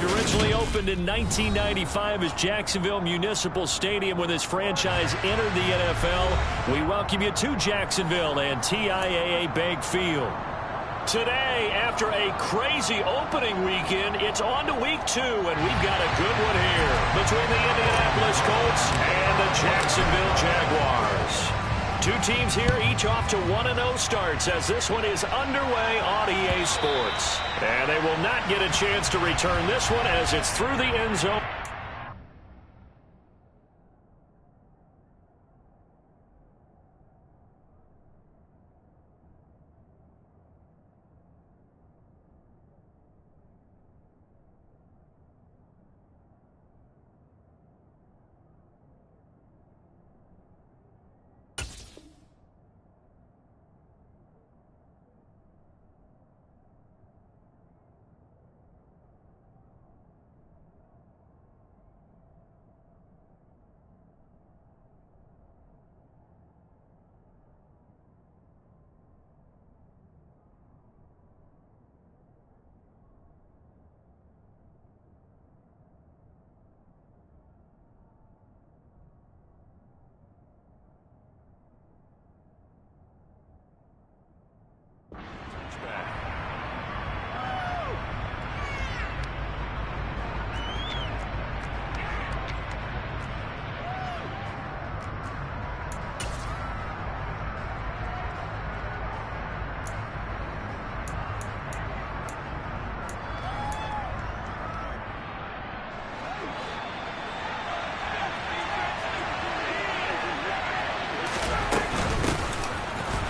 Originally opened in 1995 as Jacksonville Municipal Stadium when this franchise entered the NFL. We welcome you to Jacksonville and TIAA Bank Field. Today, after a crazy opening weekend, it's on to week 2, and we've got a good one here between the Indianapolis Colts and the Jacksonville Jaguars. Two teams here, each off to 1-0 starts as this one is underway on EA Sports. And they will not get a chance to return this one as it's through the end zone.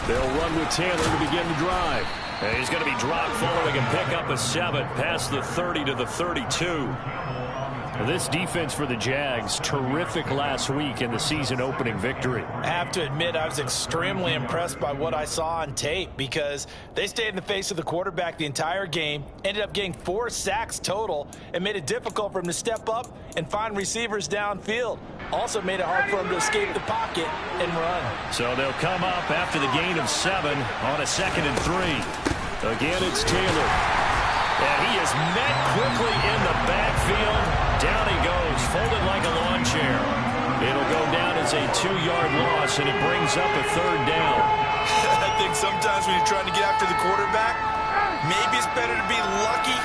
They'll run with Taylor to begin the drive. And he's going to be dropped following a pickup of 7 past the 30 to the 32. This defense for the Jags, terrific last week in the season-opening victory. I have to admit, I was extremely impressed by what I saw on tape because they stayed in the face of the quarterback the entire game, ended up getting 4 sacks total, and made it difficult for him to step up and find receivers downfield. Also made it hard for him to escape the pocket and run. So they'll come up after the gain of 7 on a 2nd and 3. Again, it's Taylor. And he is met quickly in the backfield. Down he goes, folded like a lawn chair. It'll go down as a 2-yard loss, and it brings up a 3rd down. I think sometimes when you're trying to get after the quarterback, maybe it's better to be lucky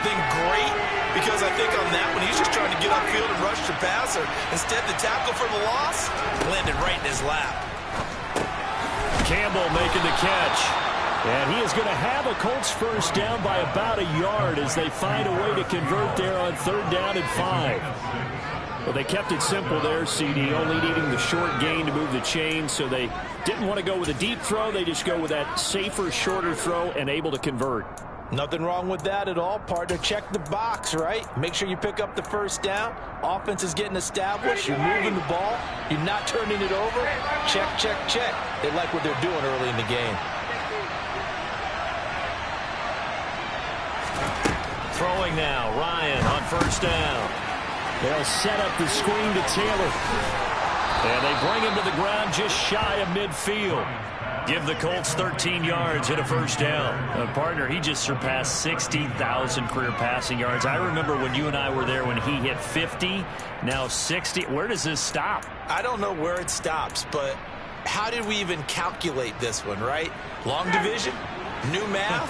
than great, because I think on that one, he's just trying to get upfield and rush the passer. Instead, the tackle for the loss landed right in his lap. Campbell making the catch. And he is going to have a Colts first down by about a yard as they find a way to convert there on 3rd down and 5. Well, they kept it simple there, CD, only needing the short gain to move the chain, so they didn't want to go with a deep throw. They just go with that safer, shorter throw and able to convert. Nothing wrong with that at all, partner. Check the box, right? Make sure you pick up the first down. Offense is getting established. You're moving the ball. You're not turning it over. Check, check, check. They like what they're doing early in the game. Throwing now, Ryan on 1st down. They'll set up the screen to Taylor. And they bring him to the ground just shy of midfield. Give the Colts 13 yards and a 1st down. Partner, he just surpassed 60,000 career passing yards. I remember when you and I were there when he hit 50, now 60. Where does this stop? I don't know where it stops, but how did we even calculate this one, right? Long division? New math?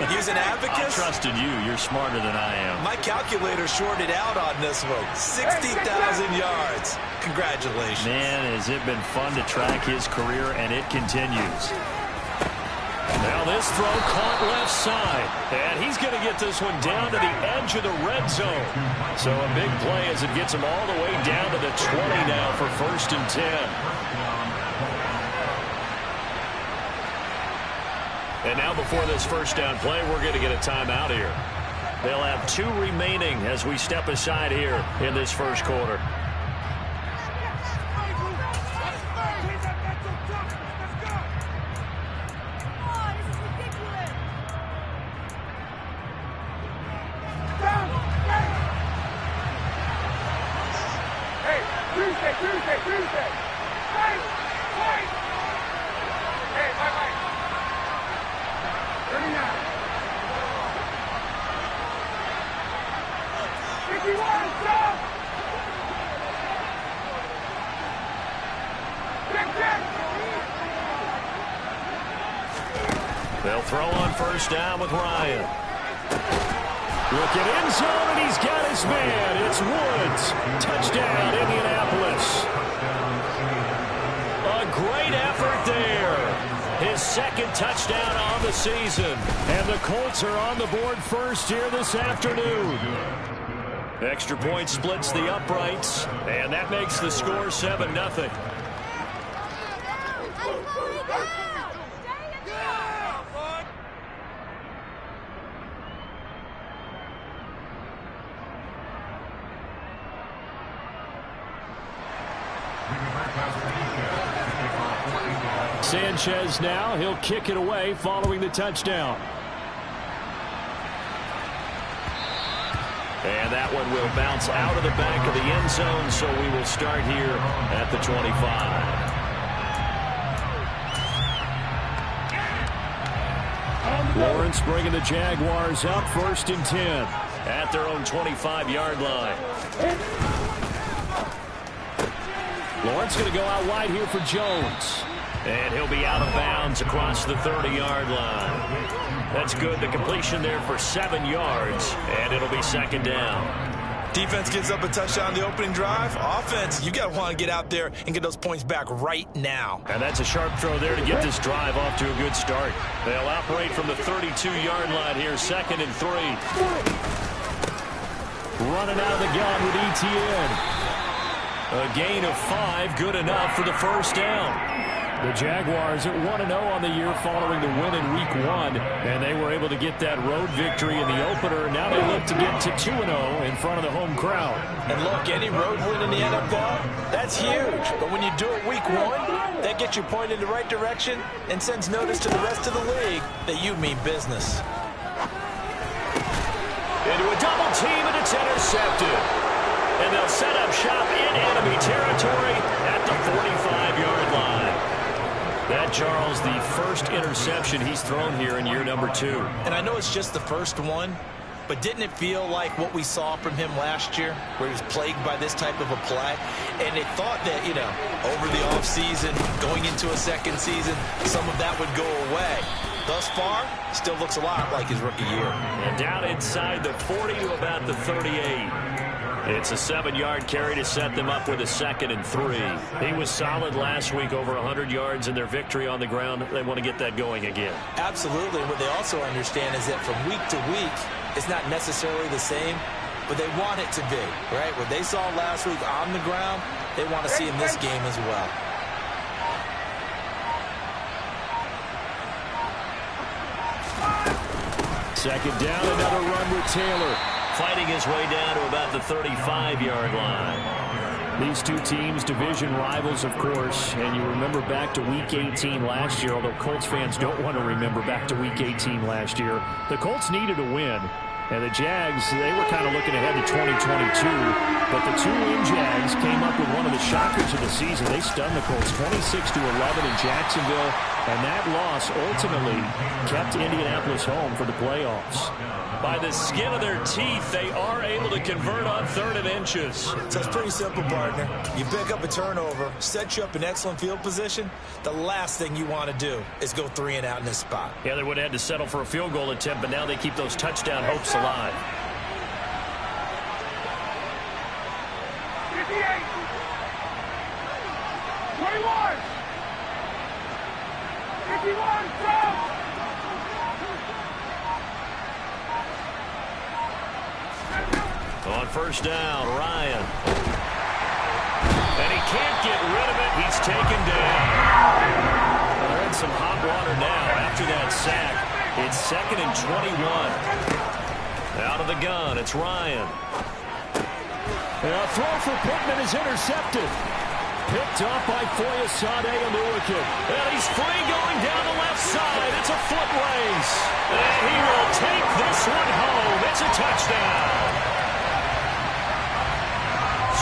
Use an abacus? I trusted you. You're smarter than I am. My calculator shorted out on this one. 60,000 yards. Congratulations. Man, has it been fun to track his career, and it continues. Now this throw caught left side. And he's going to get this one down to the edge of the red zone. So a big play as it gets him all the way down to the 20 now for 1st and 10. And now before this 1st down play, we're going to get a timeout here. They'll have 2 remaining as we step aside here in this 1st quarter. They'll throw on first down with Ryan. Looking end zone, and he's got his man. It's Woods. Touchdown, Indianapolis. A great effort there. His second touchdown on the season. And the Colts are on the board first here this afternoon. Extra point splits the uprights, and that makes the score 7-0. Sanchez now, he'll kick it away following the touchdown. And that one will bounce out of the back of the end zone, so we will start here at the 25. Lawrence bringing the Jaguars up, 1st and 10 at their own 25-yard line. Lawrence going to go out wide here for Jones. And he'll be out of bounds across the 30-yard line. That's good. The completion there for 7 yards, and it'll be 2nd down. Defense gives up a touchdown on the opening drive. Offense, you got to want to get out there and get those points back right now. And that's a sharp throw there to get this drive off to a good start. They'll operate from the 32-yard line here, 2nd and 3. Running out of the gun with Etienne. A gain of 5, good enough for the first down. The Jaguars at 1-0 on the year following the win in Week 1, and they were able to get that road victory in the opener. Now they look to get to 2-0 in front of the home crowd. And look, any road win in the NFL, that's huge. But when you do it Week 1, that gets you pointed in the right direction and sends notice to the rest of the league that you mean business. Into a double team, and it's intercepted. And they'll set up shop in enemy territory at the 45-yard line. That, Charles, the first interception he's thrown here in year number 2. And I know it's just the first one, but didn't it feel like what we saw from him last year, where he was plagued by this type of a play? And they thought that, you know, over the offseason, going into a second season, some of that would go away. Thus far, still looks a lot like his rookie year. And down inside the 40 to about the 38. It's a 7-yard carry to set them up with a 2nd and 3. He was solid last week, over 100 yards in their victory on the ground. They want to get that going again. Absolutely. What they also understand is that from week to week, it's not necessarily the same, but they want it to be, right? What they saw last week on the ground, they want to see in this game as well. Second down, another run with Taylor. Fighting his way down to about the 35-yard line. These two teams, division rivals, of course, and you remember back to Week 18 last year, although Colts fans don't want to remember back to Week 18 last year. The Colts needed a win, and the Jags, they were kind of looking ahead to 2022, but the two-win Jags came up with one of the shockers of the season. They stunned the Colts 26-11 in Jacksonville, and that loss ultimately kept Indianapolis home for the playoffs. By the skin of their teeth, they are able to convert on 3rd and inches. So it's pretty simple, partner. You pick up a turnover, set you up in excellent field position. The last thing you want to do is go 3 and out in this spot. Yeah, they would have had to settle for a field goal attempt, but now they keep those touchdown hopes alive. 58. 21. 51. On first down, Ryan. And he can't get rid of it. He's taken down. Well, they're in some hot water now after that sack. It's 2nd and 21. Out of the gun, it's Ryan. And a throw for Pittman is intercepted. Picked up by Foyesade Aluakin. And he's free going down the left side. It's a foot race. And he will take this one home. It's a touchdown.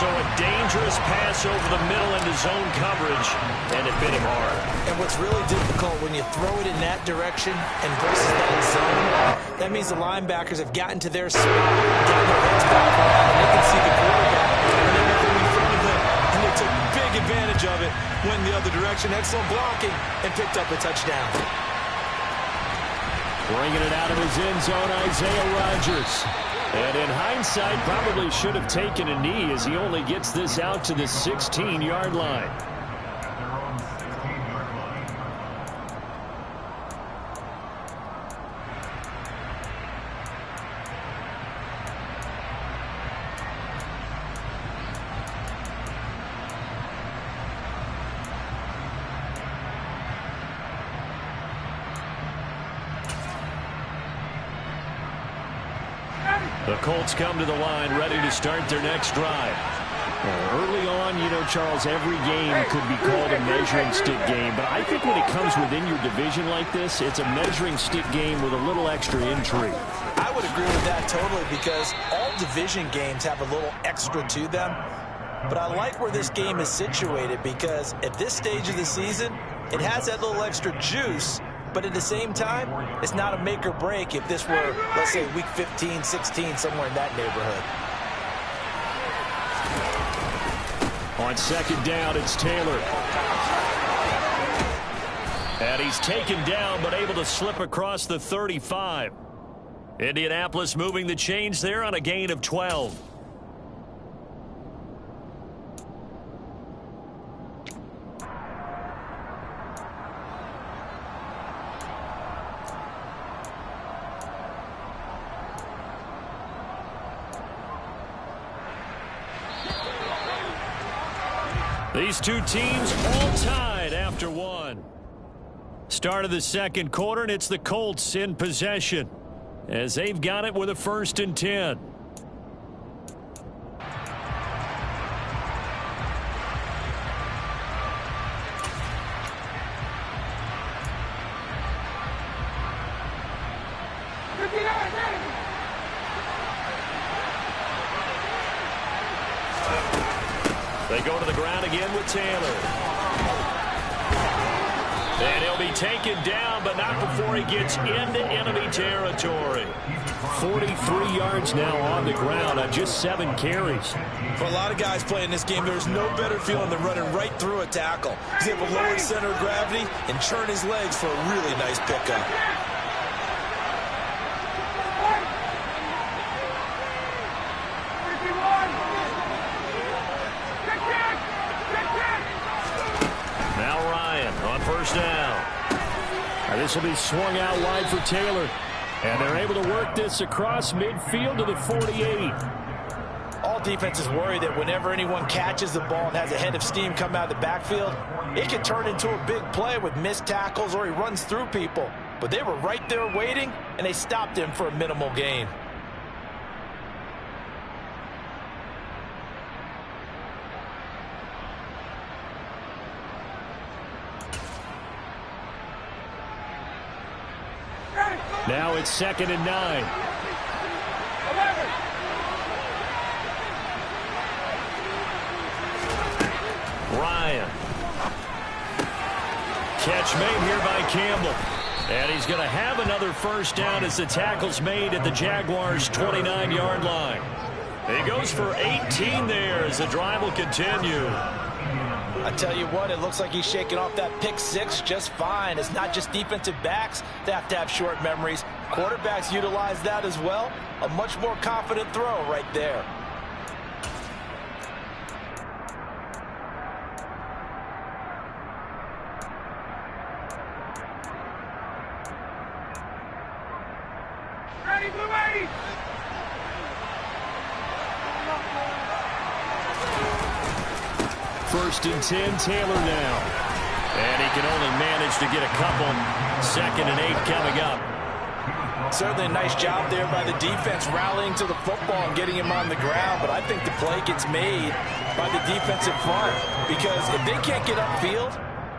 So a dangerous dangerous pass over the middle into zone coverage, and it bit him hard. And what's really difficult when you throw it in that direction and versus that zone, that means the linebackers have gotten to their spot, gotten their heads back around, and they can see the quarterback and everything in front of them. And they took big advantage of it, went the other direction, excellent blocking, and picked up a touchdown. Bringing it out of his end zone, Isaiah Rodgers. And in hindsight, probably should have taken a knee as he only gets this out to the 16-yard line. The Colts come to the line, ready to start their next drive. Early on, you know, Charles, every game could be called a measuring stick game. But I think when it comes within your division like this, it's a measuring stick game with a little extra intrigue. I would agree with that totally, because all division games have a little extra to them. But I like where this game is situated, because at this stage of the season, it has that little extra juice. But at the same time, it's not a make or break if this were, let's say, week 15, 16, somewhere in that neighborhood. On second down, it's Taylor. And he's taken down, but able to slip across the 35. Indianapolis moving the chains there on a gain of 12. These two teams all tied after one. Start of the second quarter, and it's the Colts in possession as they've got it with a 1st and 10. They go to the ground again with Taylor. And he'll be taken down, but not before he gets into enemy territory. 43 yards now on the ground on just 7 carries. For a lot of guys playing this game, there's no better feeling than running right through a tackle. He's able to lower his center of gravity and churn his legs for a really nice pickup. Down. This will be swung out wide for Taylor. And they're able to work this across midfield to the 48. All defenses worry that whenever anyone catches the ball and has a head of steam come out of the backfield, it can turn into a big play with missed tackles or he runs through people. But they were right there waiting, and they stopped him for a minimal gain. Now it's 2nd and 9. Ryan. Catch made here by Campbell. And he's going to have another 1st down as the tackle's made at the Jaguars' 29-yard line. He goes for 18 there as the drive will continue. I tell you what, it looks like he's shaking off that pick 6 just fine. It's not just defensive backs that have to have short memories. Quarterbacks utilize that as well. A much more confident throw right there. Ready, Blue 80! 1st and 10, Taylor now. And he can only manage to get a couple. 2nd and 8 coming up. Certainly a nice job there by the defense rallying to the football and getting him on the ground. But I think the play gets made by the defensive front, because if they can't get upfield,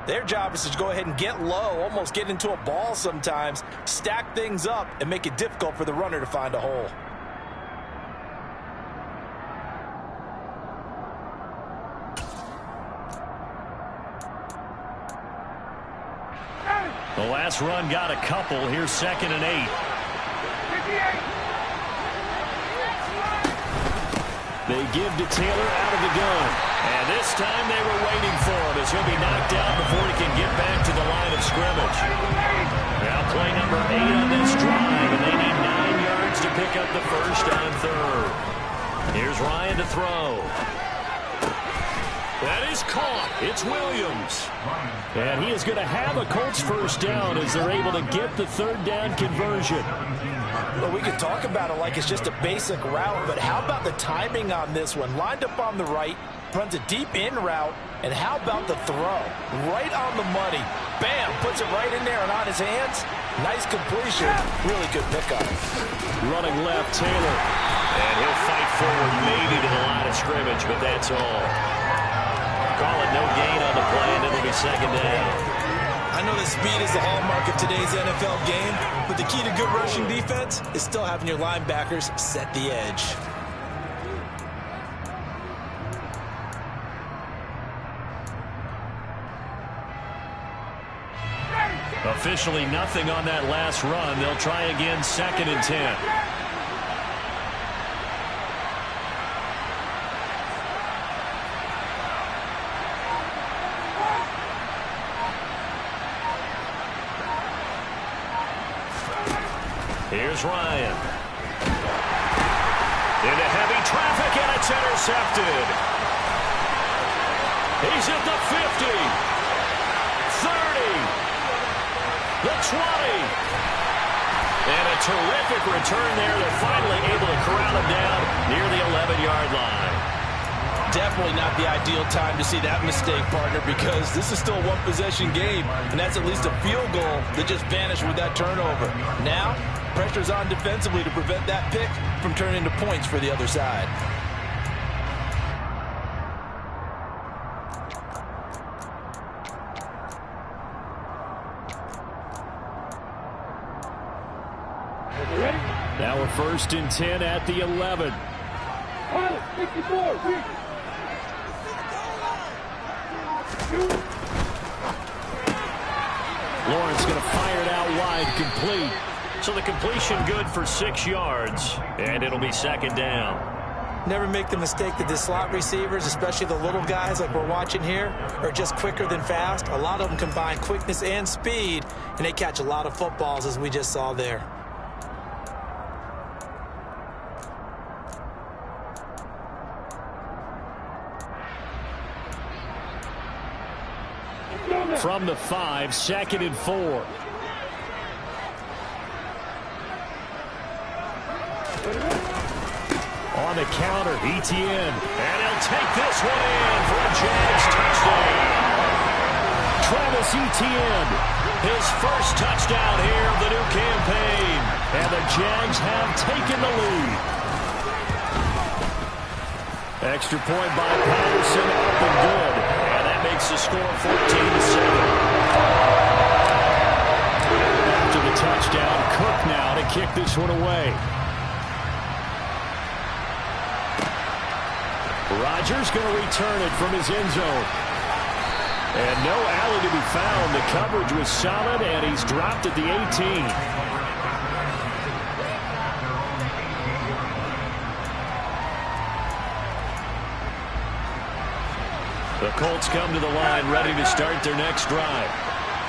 their job is to go ahead and get low, almost get into a ball sometimes, stack things up, and make it difficult for the runner to find a hole. The last run got a couple. Here's 2nd and 8. They give to Taylor out of the gun. And this time they were waiting for him as he'll be knocked out before he can get back to the line of scrimmage. Now play number 8 on this drive, and they need 9 yards to pick up the first on 3rd. Here's Ryan to throw. That is caught. It's Williams. And he is going to have a Colts first down as they're able to get the 3rd down conversion. Well, we could talk about it like it's just a basic route, but how about the timing on this one? Lined up on the right, runs a deep in route, and how about the throw? Right on the money. Bam! Puts it right in there and on his hands. Nice completion. Really good pickup. Running left, Taylor. And he'll fight forward maybe to the line of scrimmage, but that's all. Call it no gain on the play, and it'll be 2nd down. I know that speed is the hallmark of today's NFL game, but the key to good rushing defense is still having your linebackers set the edge. Officially nothing on that last run. They'll try again, 2nd and 10. Here's Ryan. Into heavy traffic, and it's intercepted. He's at the 50. 30. The 20. And a terrific return there. They're finally able to corral him down near the 11-yard line. Definitely not the ideal time to see that mistake, partner, because this is still a one-possession game, and that's at least a field goal that just vanished with that turnover. Now, pressure's on defensively to prevent that pick from turning into points for the other side. Now we're 1st and 10 at the 11. Lawrence going to fire it out wide, complete. So the completion good for 6 yards, and it'll be 2nd down. Never make the mistake that the slot receivers, especially the little guys like we're watching here, are just quicker than fast. A lot of them combine quickness and speed, and they catch a lot of footballs, as we just saw there. From the 5, 2nd and 4. On the counter, Etienne. And he'll take this one in for a Jags touchdown. Travis Etienne, his first touchdown here of the new campaign. And the Jags have taken the lead. Extra point by Patterson, up and good. And that makes the score 14-7. After the touchdown, Cook now to kick this one away. Rodgers going to return it from his end zone. And no alley to be found. The coverage was solid, and he's dropped at the 18. The Colts come to the line, ready to start their next drive.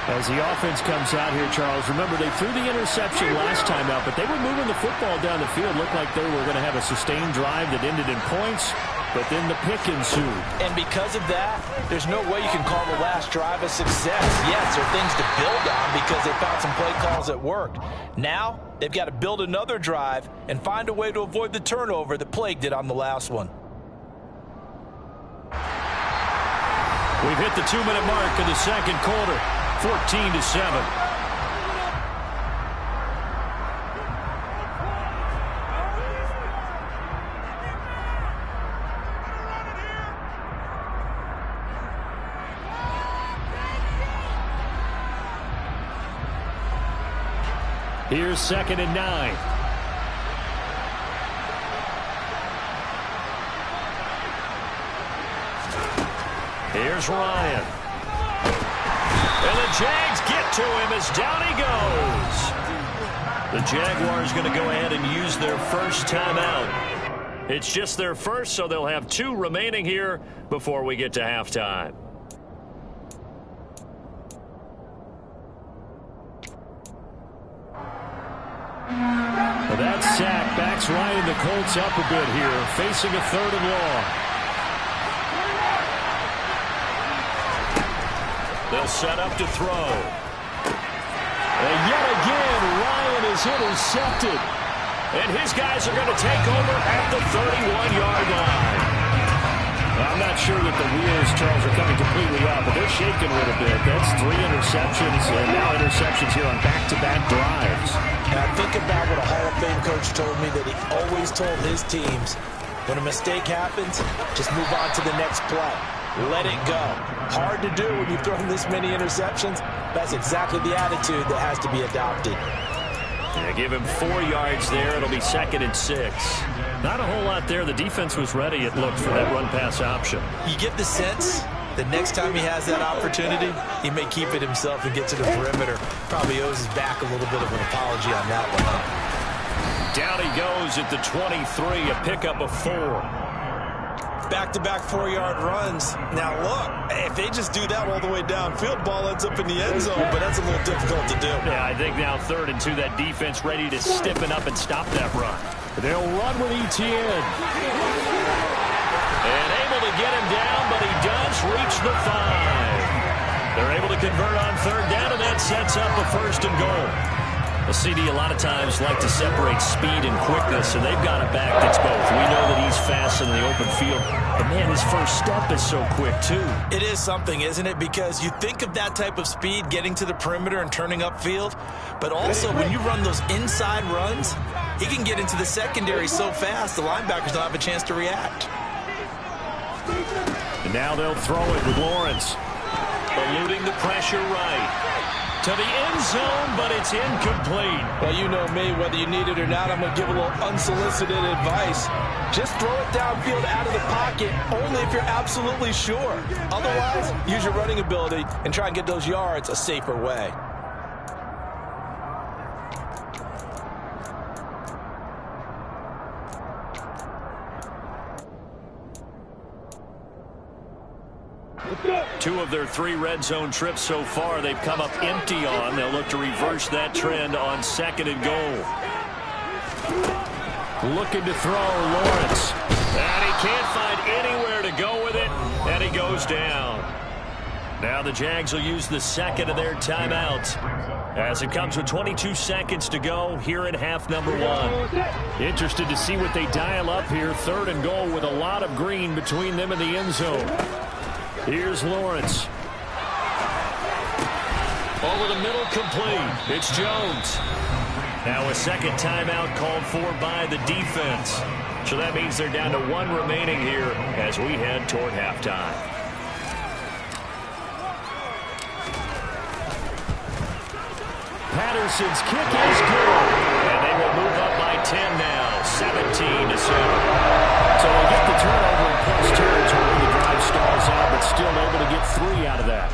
As the offense comes out here, Charles, remember they threw the interception last time out, but they were moving the football down the field. Looked like they were going to have a sustained drive that ended in points, but then the pick ensued. And because of that, there's no way you can call the last drive a success. Yes, there are things to build on because they found some play calls that worked. Now, they've got to build another drive and find a way to avoid the turnover that plagued it on the last one. We've hit the 2-minute mark of the second quarter, 14-7. Here's 2nd and 9. Here's Ryan. And the Jags get to him as down he goes. The Jaguars going to go ahead and use their first timeout. It's just their first, so they'll have 2 remaining here before we get to halftime. That sack backs Ryan the Colts up a bit here, facing a 3rd and long. They'll set up to throw. And yet again, Ryan is intercepted. And his guys are going to take over at the 31-yard line. I'm not sure that the wheels, Charles, are coming completely up, but they're shaking a little bit. That's 3 interceptions, and now interceptions here on back-to-back drives. Now think about what a Hall of Fame coach told me, that he always told his teams, when a mistake happens, just move on to the next play. Let it go. Hard to do when you've thrown this many interceptions. That's exactly the attitude that has to be adopted. Yeah, give him 4 yards there. It'll be 2nd and 6. Not a whole lot there. The defense was ready, it looked, for that run-pass option. You get the sense that next time he has that opportunity, he may keep it himself and get to the perimeter. Probably owes his back a little bit of an apology on that one, huh? Down he goes at the 23, a pickup of 4. Back-to-back 4-yard runs. Now, look, if they just do that all the way downfield, ball ends up in the end zone, but that's a little difficult to do. Yeah, I think now 3rd and 2, that defense ready to stiffen up and stop that run. They'll run with Etienne. And able to get him down, but he does reach the 5. They're able to convert on 3rd down, and that sets up a 1st and goal. The CD a lot of times like to separate speed and quickness, and they've got a back that's both. We know that he's fast in the open field, but man, his first step is so quick too. It is something, isn't it? Because you think of that type of speed getting to the perimeter and turning upfield, but also when you run those inside runs, he can get into the secondary so fast the linebackers don't have a chance to react. And now they'll throw it with Lawrence. Eluding the pressure right. To the end zone, but it's incomplete. Well, you know me, whether you need it or not, I'm going to give a little unsolicited advice. Just throw it downfield out of the pocket, only if you're absolutely sure. Otherwise, use your running ability and try and get those yards a safer way. Two of their 3 red zone trips so far, they've come up empty on. They'll look to reverse that trend on 2nd and goal. Looking to throw, Lawrence. And he can't find anywhere to go with it, and he goes down. Now the Jags will use the 2nd of their timeouts, as it comes with 22 seconds to go here in half number 1. Interested to see what they dial up here. 3rd and goal with a lot of green between them and the end zone. Here's Lawrence. Over the middle, complete. It's Jones. Now a 2nd timeout called for by the defense. So that means they're down to 1 remaining here as we head toward halftime. Patterson's kick is good. And they will move up by 10 now, 17-7. So they get the turnover in plus territory. The drive stalls out, but still able to get 3 out of that.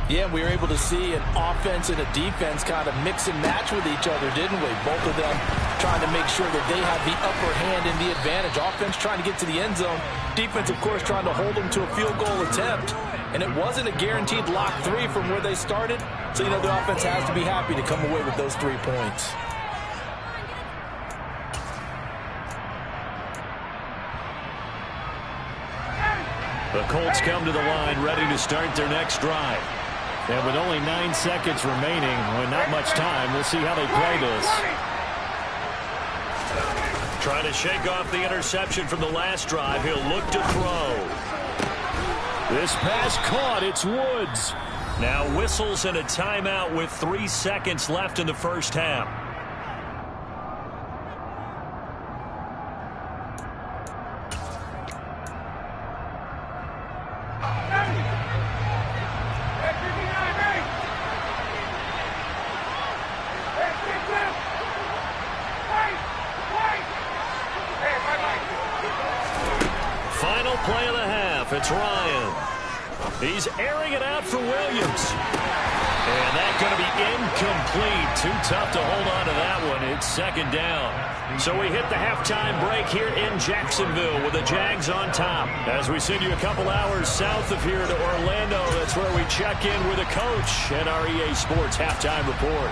Yeah, we were able to see an offense and a defense kind of mix and match with each other, didn't we? Both of them trying to make sure that they have the upper hand and the advantage. Offense trying to get to the end zone. Defense, of course, trying to hold them to a field goal attempt. And it wasn't a guaranteed lock 3 from where they started. So, you know, the offense has to be happy to come away with those 3 points. The Colts come to the line ready to start their next drive. And with only 9 seconds remaining, with not much time, we'll see how they play this. Trying to shake off the interception from the last drive. He'll look to throw. This pass caught. It's Woods. Now whistles and a timeout with 3 seconds left in the first half. Final play of the half. It's Ryan. He's airing it out for Williams. And that's going to be incomplete. Too tough to hold on to that one. It's second down. So we hit the halftime break here in Jacksonville with the Jags on top. As we send you a couple hours south of here to Orlando, that's where we check in with the coach and our EA Sports halftime report.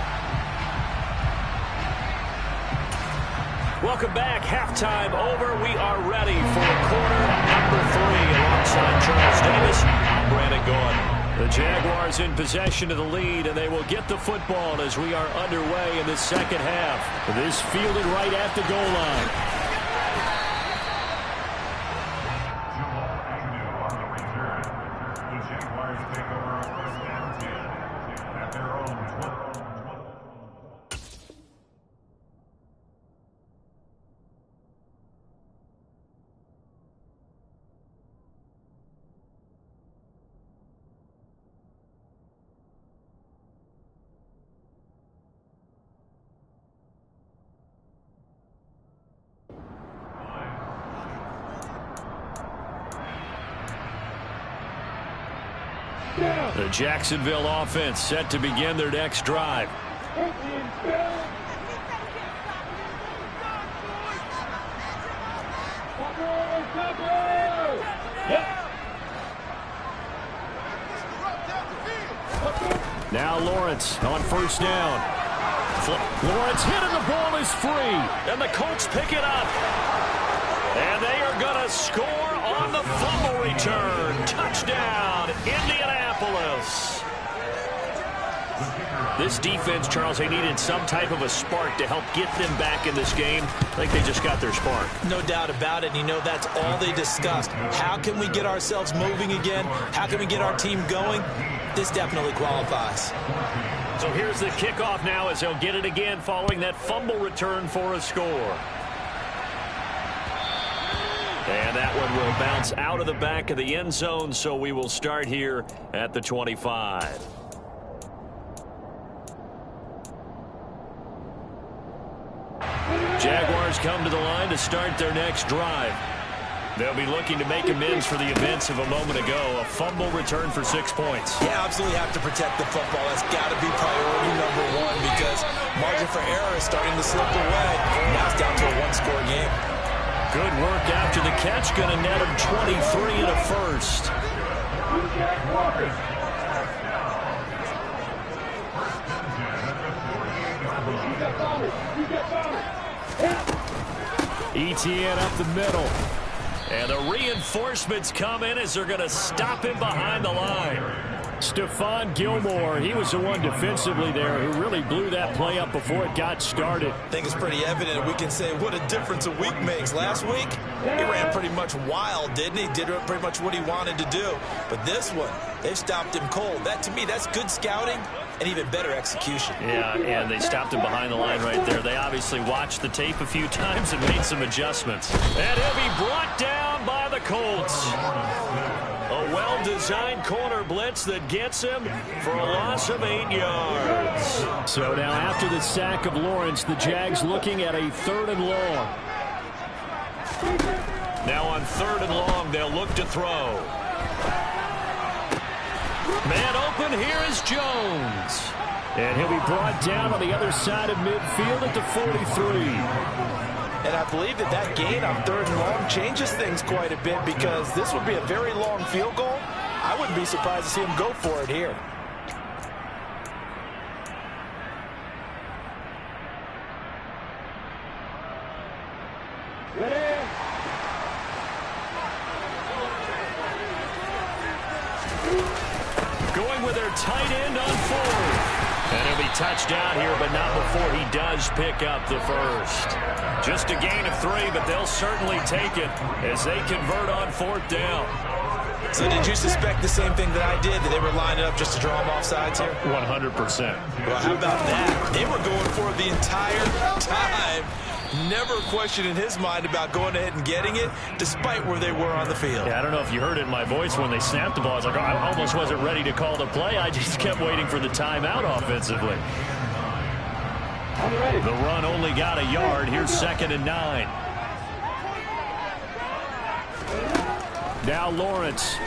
Welcome back. Halftime over. We are ready for quarter number 3 alongside Charles Davis. I'm Brandon Gaudin. The Jaguars in possession of the lead, and they will get the football as we are underway in the second half. This fielded right at the goal line. The Jaguars take over first and 10 at their own 12. The Jacksonville offense set to begin their next drive. Now Lawrence on first down. Lawrence hit and the ball is free. And the Colts pick it up. And they are going to score on the fumble return. Touchdown, Indianapolis. This defense, Charles, they needed some type of a spark to help get them back in this game. I think they just got their spark. No doubt about it. And you know, that's all they discussed. How can we get ourselves moving again? How can we get our team going? This definitely qualifies. So here's the kickoff now as they'll get it again following that fumble return for a score. And that one will bounce out of the back of the end zone, so we will start here at the 25. Jaguars come to the line to start their next drive. They'll be looking to make amends for the events of a moment ago. A fumble return for 6 points. Yeah, absolutely have to protect the football. That's got to be priority number one because margin for error is starting to slip away. Now it's down to a one-score game. Good work after the catch. Going to net him 23 and a first. ETN up the middle. And the reinforcements come in as they're going to stop him behind the line. Stephon Gilmore, he was the one defensively there who really blew that play up before it got started. I think it's pretty evident. We can say what a difference a week makes. Last week, he ran pretty much wild, didn't he? Did pretty much what he wanted to do. But this one, they stopped him cold. That, to me, that's good scouting and even better execution. Yeah, and they stopped him behind the line right there. They obviously watched the tape a few times and made some adjustments. And he'll be brought down by the Colts. A well-designed corner blitz that gets him for a loss of 8 yards. So now after the sack of Lawrence, the Jags looking at a 3rd and long. Now on 3rd and long, they'll look to throw. Man open, here is Jones. And he'll be brought down on the other side of midfield at the 43. And I believe that gain on 3rd and long changes things quite a bit because this would be a very long field goal. I wouldn't be surprised to see him go for it here. Going with their tight end on 4th. And he'll be touchdown here, but not before he does pick up the first. Just a gain of 3, but they'll certainly take it as they convert on 4th down. So did you suspect the same thing that I did, that they were lining up just to draw him off sides here? 100%. Well, how about that? They were going for it the entire time. Never question in his mind about going ahead and getting it, despite where they were on the field. Yeah, I don't know if you heard it in my voice when they snapped the ball. I was like, oh, I almost wasn't ready to call the play. I just kept waiting for the timeout offensively. The run only got a yard. Here's 2nd and 9. Now Lawrence.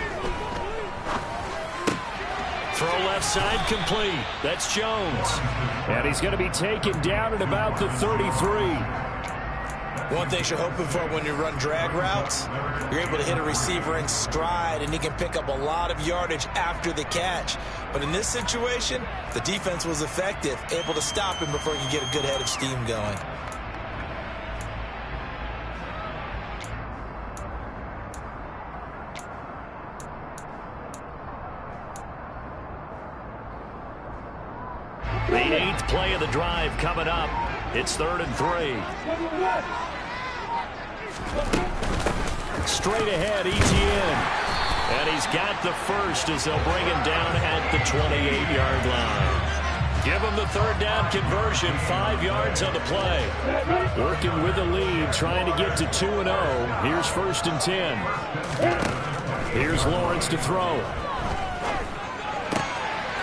Throw left side complete. That's Jones. And he's going to be taken down at about the 33. One thing you're hoping for when you run drag routes, you're able to hit a receiver in stride, and he can pick up a lot of yardage after the catch. But in this situation, the defense was effective, able to stop him before he could get a good head of steam going. The 8th play of the drive coming up. It's 3rd and 3. Straight ahead, Etienne. And he's got the first as they'll bring him down at the 28-yard line. Give him the 3rd down conversion, 5 yards on the play. Working with the lead, trying to get to 2-0. Here's 1st and 10. Here's Lawrence to throw.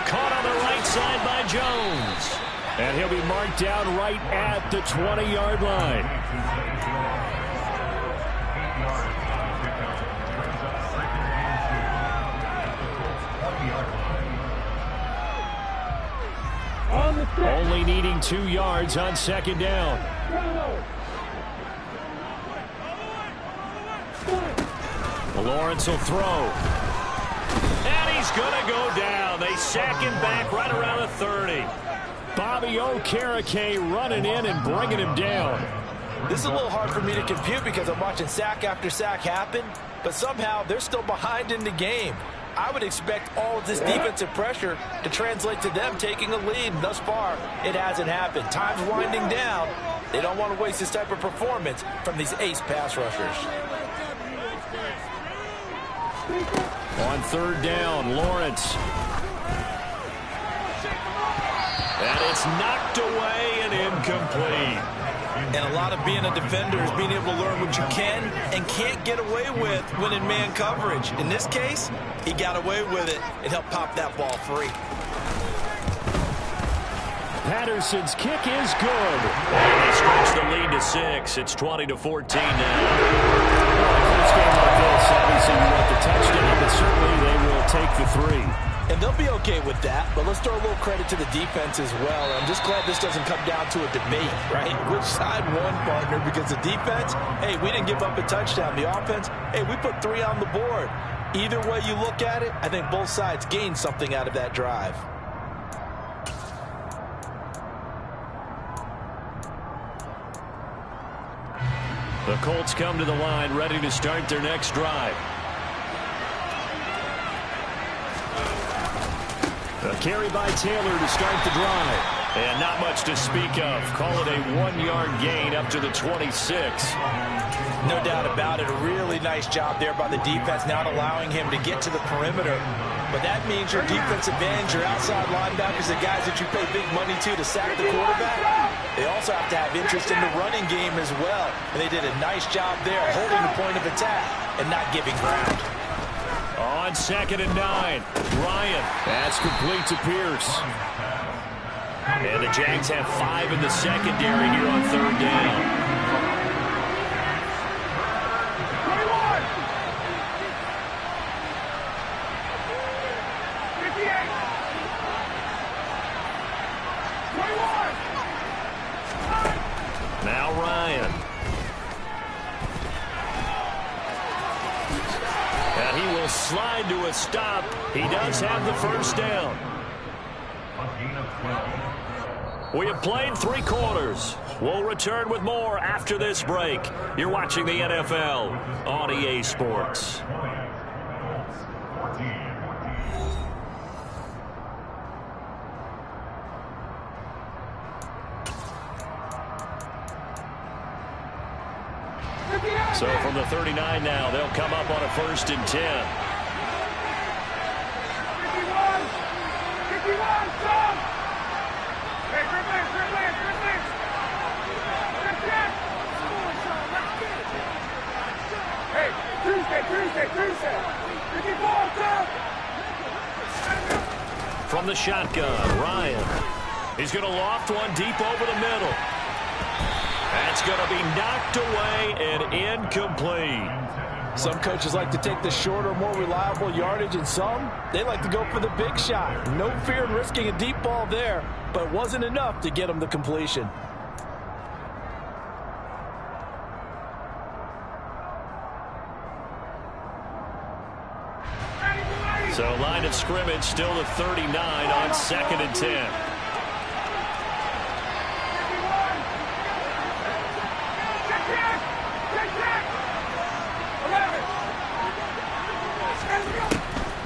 Caught on the right side by Jones. And he'll be marked down right at the 20-yard line. Only needing 2 yards on 2nd down. Lawrence will throw. And he's going to go down. They sack him back right around the 30. Bobby Okereke running in and bringing him down. This is a little hard for me to compute because I'm watching sack after sack happen, but somehow they're still behind in the game. I would expect all of this defensive pressure to translate to them taking a lead. Thus far, it hasn't happened. Time's winding down. They don't want to waste this type of performance from these ace pass rushers. On 3rd down, Lawrence. And it's knocked away and incomplete. And a lot of being a defender is being able to learn what you can and can't get away with when in man coverage. In this case, he got away with it and helped pop that ball free. Patterson's kick is good. And they stretch the lead to 6. It's 20-14 now. Close game like this, obviously you want the touchdown, but certainly they will take the 3. And they'll be okay with that, but let's throw a little credit to the defense as well. I'm just glad this doesn't come down to a debate, right? Which side won, partner? Because the defense, hey, we didn't give up a touchdown. The offense, hey, we put 3 on the board. Either way you look at it, I think both sides gained something out of that drive. The Colts come to the line, ready to start their next drive. A carry by Taylor to start the drive. And not much to speak of. Call it a 1-yard gain up to the 26. No doubt about it. A really nice job there by the defense, not allowing him to get to the perimeter. But that means your defensive ends, your outside linebackers, the guys that you pay big money to sack the quarterback, they also have to have interest in the running game as well. And they did a nice job there, holding the point of attack and not giving ground. On 2nd and 9, Ryan. That's complete to Pierce. And the Jags have 5 in the secondary here on 3rd down. Now Ryan. And he will slide to a stop. He does have the 1st down. We have played 3 quarters. We'll return with more after this break. You're watching the NFL on EA Sports. So from the 39 now, they'll come up on a 1st and 10. From the shotgun, Ryan. He's going to loft one deep over the middle. That's going to be knocked away and incomplete. Some coaches like to take the shorter, more reliable yardage, and some, they like to go for the big shot. No fear in risking a deep ball there, but it wasn't enough to get them the completion. So line of scrimmage still to 39 on 2nd and 10.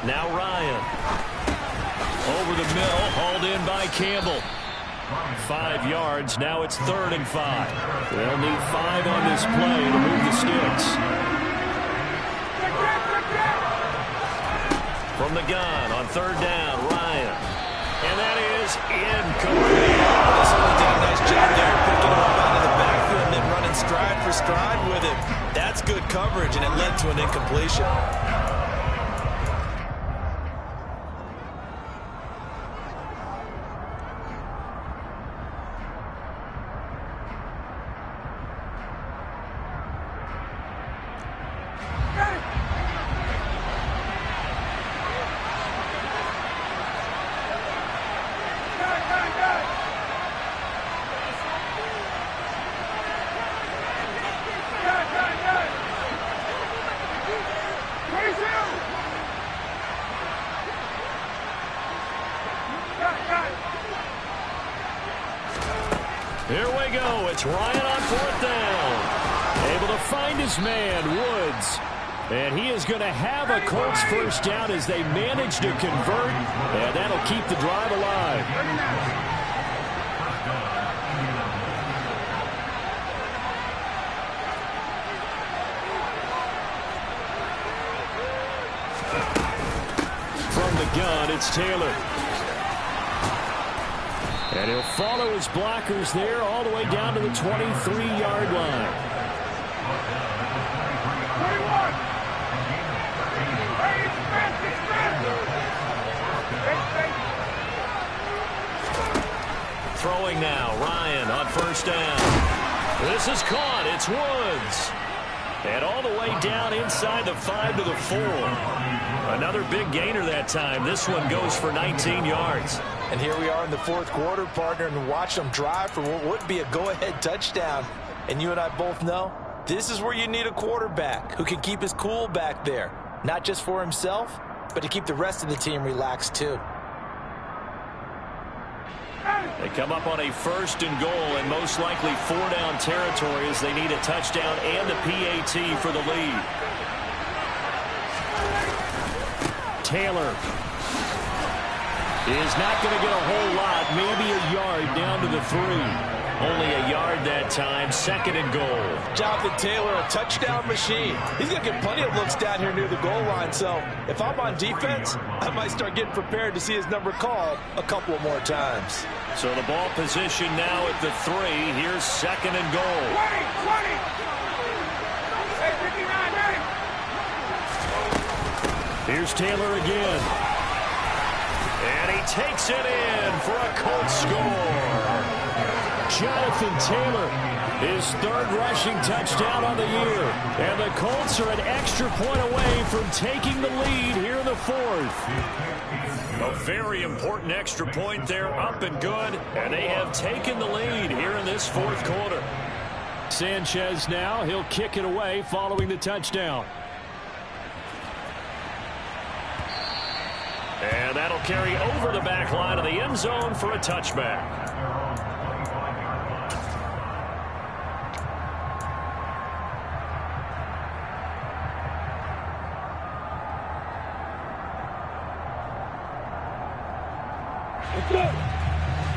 Now Ryan. Over the middle, hauled in by Campbell. 5 yards, now it's 3rd and 5. They'll need 5 on this play to move the sticks. From the gun on 3rd down, Ryan. And that is incomplete. Minnesota did a nice job there picking him up out of the backfield and then running stride for stride with him. That's good coverage, and it led to an incompletion. Here we go. It's Ryan on 4th down. Able to find his man, Woods. And he is going to have a Colts first down as they manage to convert. And that'll keep the drive alive. From the gun, it's Taylor. And he'll follow his blockers there all the way down to the 23-yard line. Throwing now, Ryan on 1st down. This is caught. It's Woods. And all the way down inside the 5 to the 4. Another big gainer that time. This one goes for 19 yards. And here we are in the 4th quarter, partner, and watch them drive for what would be a go-ahead touchdown. And you and I both know this is where you need a quarterback who can keep his cool back there. Not just for himself, but to keep the rest of the team relaxed too. They come up on a 1st and goal and most likely 4-down territory as they need a touchdown and a PAT for the lead. Taylor is not going to get a whole lot, maybe a yard down to the 3. Only a yard that time, 2nd and goal. Jonathan Taylor, a touchdown machine. He's going to get plenty of looks down here near the goal line, so if I'm on defense, I might start getting prepared to see his number called a couple of more times. So the ball position now at the 3. Here's 2nd and goal. 20. Here's Taylor again. And he takes it in for a Colts score. Jonathan Taylor, his 3rd rushing touchdown on the year. And the Colts are an extra point away from taking the lead here in the 4th. A very important extra point there, up and good. And they have taken the lead here in this 4th quarter. Sanchez now, he'll kick it away following the touchdown. And that'll carry over the back line of the end zone for a touchback.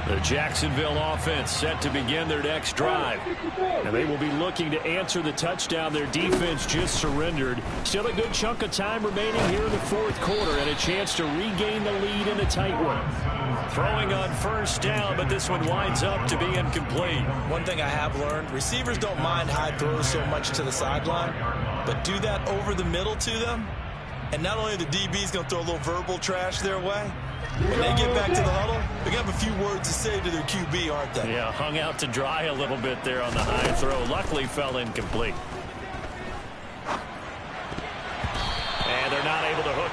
The Jacksonville offense set to begin their next drive. And they will be looking to answer the touchdown their defense just surrendered. Still a good chunk of time remaining here in the 4th quarter and a chance to regain the lead in a tight one. Throwing on 1st down, but this one winds up to be incomplete. One thing I have learned, receivers don't mind high throws so much to the sideline, but do that over the middle to them, and not only the DB's going to throw a little verbal trash their way, when they get back to the huddle, they're going to have a few words to say to their QB, aren't they? Yeah, hung out to dry a little bit there on the high throw. Luckily fell incomplete.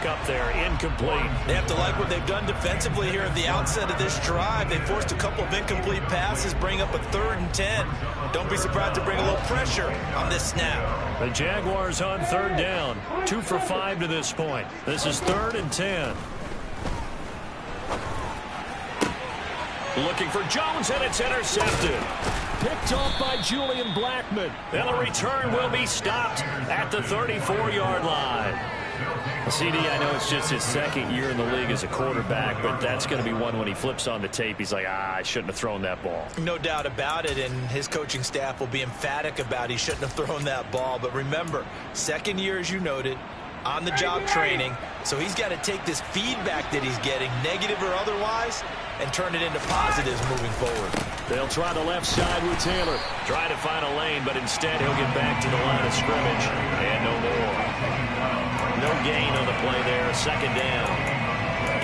back up there, incomplete. They have to like what they've done defensively here at the outset of this drive. They forced a couple of incomplete passes, bring up a 3rd and 10. Don't be surprised to bring a little pressure on this snap. The Jaguars on 3rd down, 2 for 5 to this point. This is 3rd and 10. Looking for Jones, and it's intercepted. Picked off by Julian Blackman. And the return will be stopped at the 34-yard line. CD, I know it's just his 2nd year in the league as a quarterback, but that's going to be one when he flips on the tape. He's like, I shouldn't have thrown that ball. No doubt about it, and his coaching staff will be emphatic about he shouldn't have thrown that ball. But remember, 2nd year, as you noted, on-the-job training. So he's got to take this feedback that he's getting, negative or otherwise, and turn it into positives moving forward. They'll try the left side with Taylor. Try to find a lane, but instead he'll get back to the line of scrimmage. And no more. No gain on the play there. 2nd down.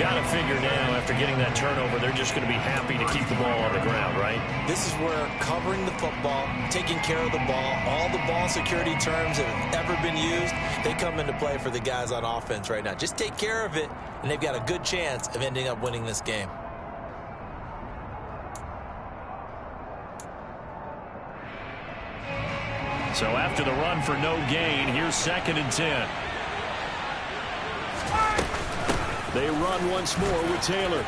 Got to figure now, after getting that turnover, they're just going to be happy to keep the ball on the ground, right? This is where covering the football, taking care of the ball, all the ball security terms that have ever been used, they come into play for the guys on offense right now. Just take care of it, and they've got a good chance of ending up winning this game. So after the run for no gain, here's 2nd and 10. They run once more with Taylor.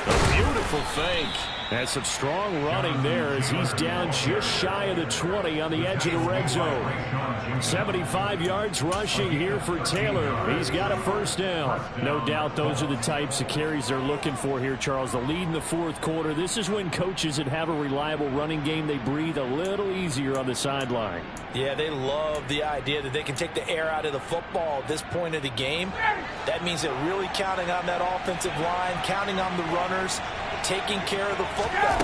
A beautiful fake. That's some strong running there as he's down just shy of the 20 on the edge of the red zone. 75 yards rushing here for Taylor. He's got a 1st down. No doubt those are the types of carries they're looking for here, Charles. The lead in the 4th quarter. This is when coaches that have a reliable running game, they breathe a little easier on the sideline. Yeah, they love the idea that they can take the air out of the football at this point of the game. That means they're really counting on that offensive line, counting on the runners, taking care of the football.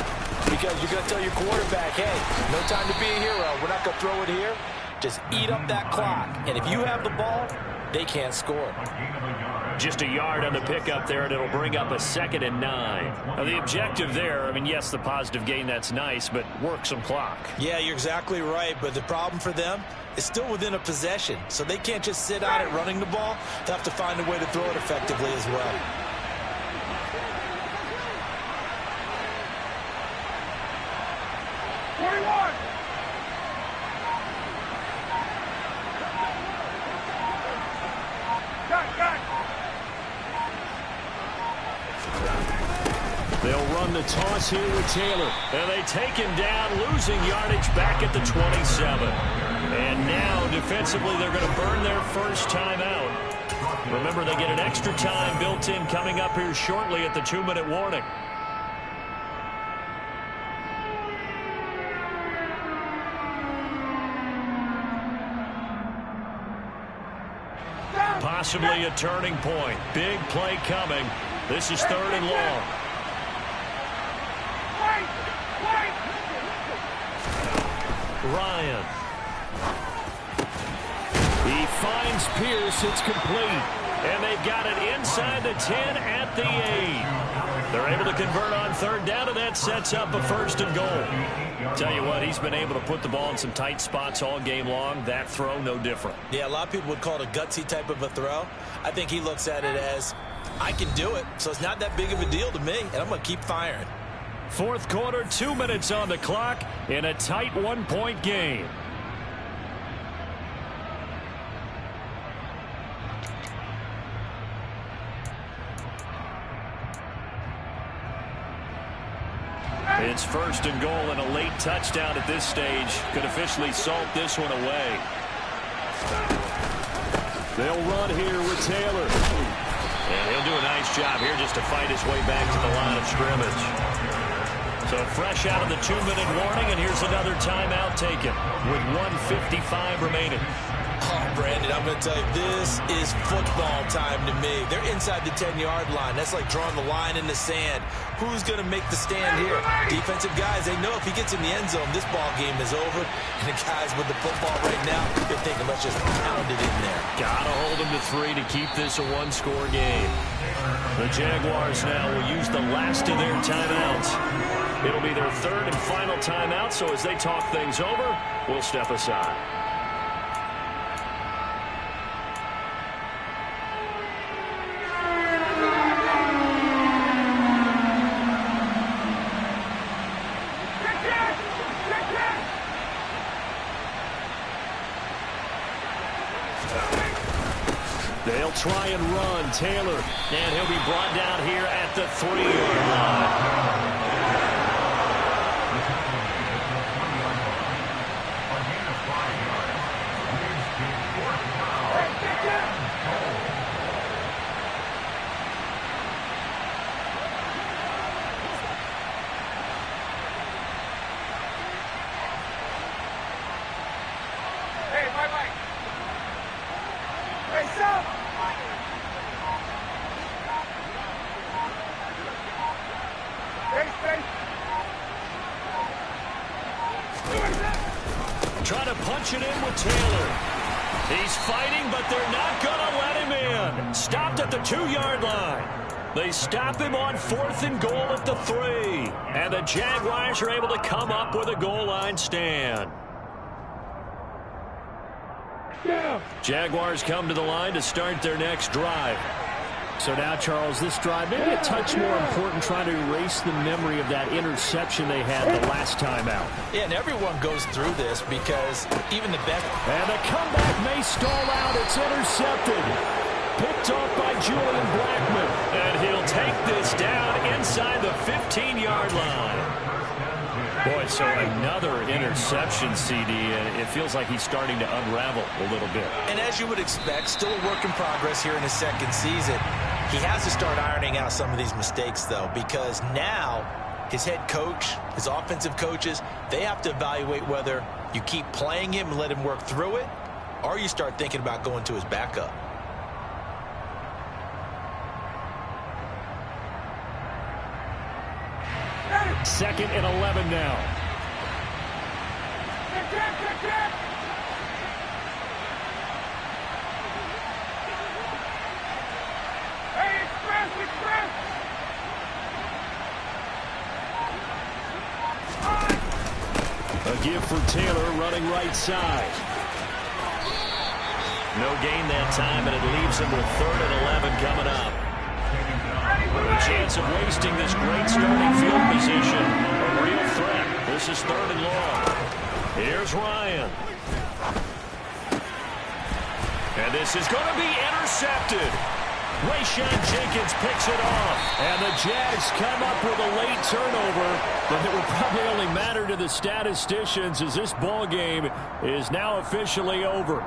Because you're going to tell your quarterback, hey, no time to be a hero. We're not going to throw it here. Just eat up that clock. And if you have the ball, they can't score. Just a yard on the pickup there, and it'll bring up a 2nd and 9. Now, the objective there, I mean, yes, the positive gain, that's nice, but work some clock. Yeah, you're exactly right, but the problem for them is still within a possession. So they can't just sit on it running the ball. They have to find a way to throw it effectively as well. They'll run the toss here with Taylor. And they take him down, losing yardage back at the 27. And now, defensively, they're going to burn their 1st time out. Remember, they get an extra time built in coming up here shortly at the 2-minute warning. Possibly a turning point. Big play coming. This is 3rd and long. Ryan. He finds Pierce. It's complete. And they've got it inside the 10 at the 8. They're able to convert on 3rd down, and that sets up a 1st and goal. Tell you what, he's been able to put the ball in some tight spots all game long. That throw, no different. Yeah, a lot of people would call it a gutsy type of a throw. I think he looks at it as, I can do it, so it's not that big of a deal to me, and I'm going to keep firing. 4th quarter, 2 minutes on the clock in a tight 1-point game. It's 1st and goal, and a late touchdown at this stage could officially salt this one away. They'll run here with Taylor. And he'll do a nice job here just to fight his way back to the line of scrimmage. So fresh out of the 2-minute warning, and here's another timeout taken with 1:55 remaining. Oh, Brandon, I'm going to tell you, this is football time to me. They're inside the 10-yard line. That's like drawing the line in the sand. Who's going to make the stand here? Defensive guys, they know if he gets in the end zone, this ball game is over. And the guys with the football right now, they're thinking, let's just pound it in there. Got to hold them to 3 to keep this a 1-score game. The Jaguars now will use the last of their timeouts. It'll be their 3rd and final timeout, so as they talk things over, we'll step aside. They'll try and run. Taylor, and he'll be brought down here at the 3-yard line. Trying to punch it in with Taylor. He's fighting, but they're not going to let him in. Stopped at the 2-yard line. They stop him on 4th and goal at the 3. And the Jaguars are able to come up with a goal line stand. Jaguars come to the line to start their next drive. So now, Charles, this drive maybe a touch more important, trying to erase the memory of that interception they had the last time out. Yeah, and everyone goes through this because even the best... And the comeback may stall out. It's intercepted. Picked off by Julian Blackman. And he'll take this down inside the 15-yard line. Boy, so another interception, CD, and it feels like he's starting to unravel a little bit. And as you would expect, still a work in progress here in his second season. He has to start ironing out some of these mistakes, though, because now his head coach, his offensive coaches, they have to evaluate whether you keep playing him and let him work through it, or you start thinking about going to his backup. Second and 11 now. A give for Taylor running right side. No gain that time, and it leaves him with 3rd and 11 coming up. A chance of wasting this great starting field position. A real threat. This is 3rd and long. Here's Ryan. And this is going to be intercepted. Rayshawn Jenkins picks it off. And the Jags come up with a late turnover, but it will probably only matter to the statisticians as this ball game is now officially over.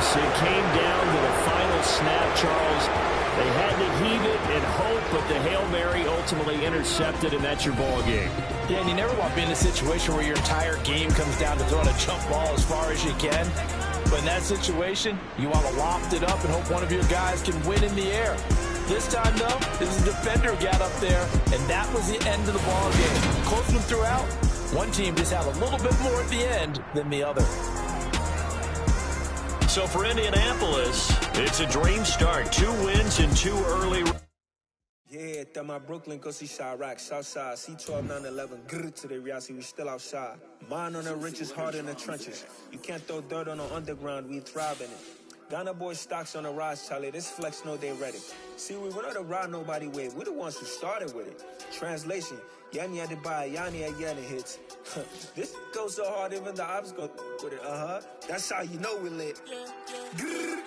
It came down to the final snap, Charles. They had to heave it and hope, but the Hail Mary ultimately intercepted, and that's your ball game. Yeah, and you never want to be in a situation where your entire game comes down to throwing a jump ball as far as you can. But in that situation, you want to loft it up and hope one of your guys can win in the air. This time, though, this defender got up there, and that was the end of the ball game. Close one throughout. One team just had a little bit more at the end than the other. So for Indianapolis, it's a dream start. 2 wins and 2 early. Yeah, that my Brooklyn go see Chirac, Southside, C12, 911, grrr to the reality, we still outside. Mine on the riches, hard in the trenches. You can't throw dirt on the underground, we thrive in it. Ghana boys stocks on the rise, Charlie, this flex know they ready. See, we not to ride nobody wave, we the ones who started with it. Translation, Yanni had to buy, Yanni had Yanni hits. This goes so hard, even the ops go with it, That's how you know we lit. Grrr,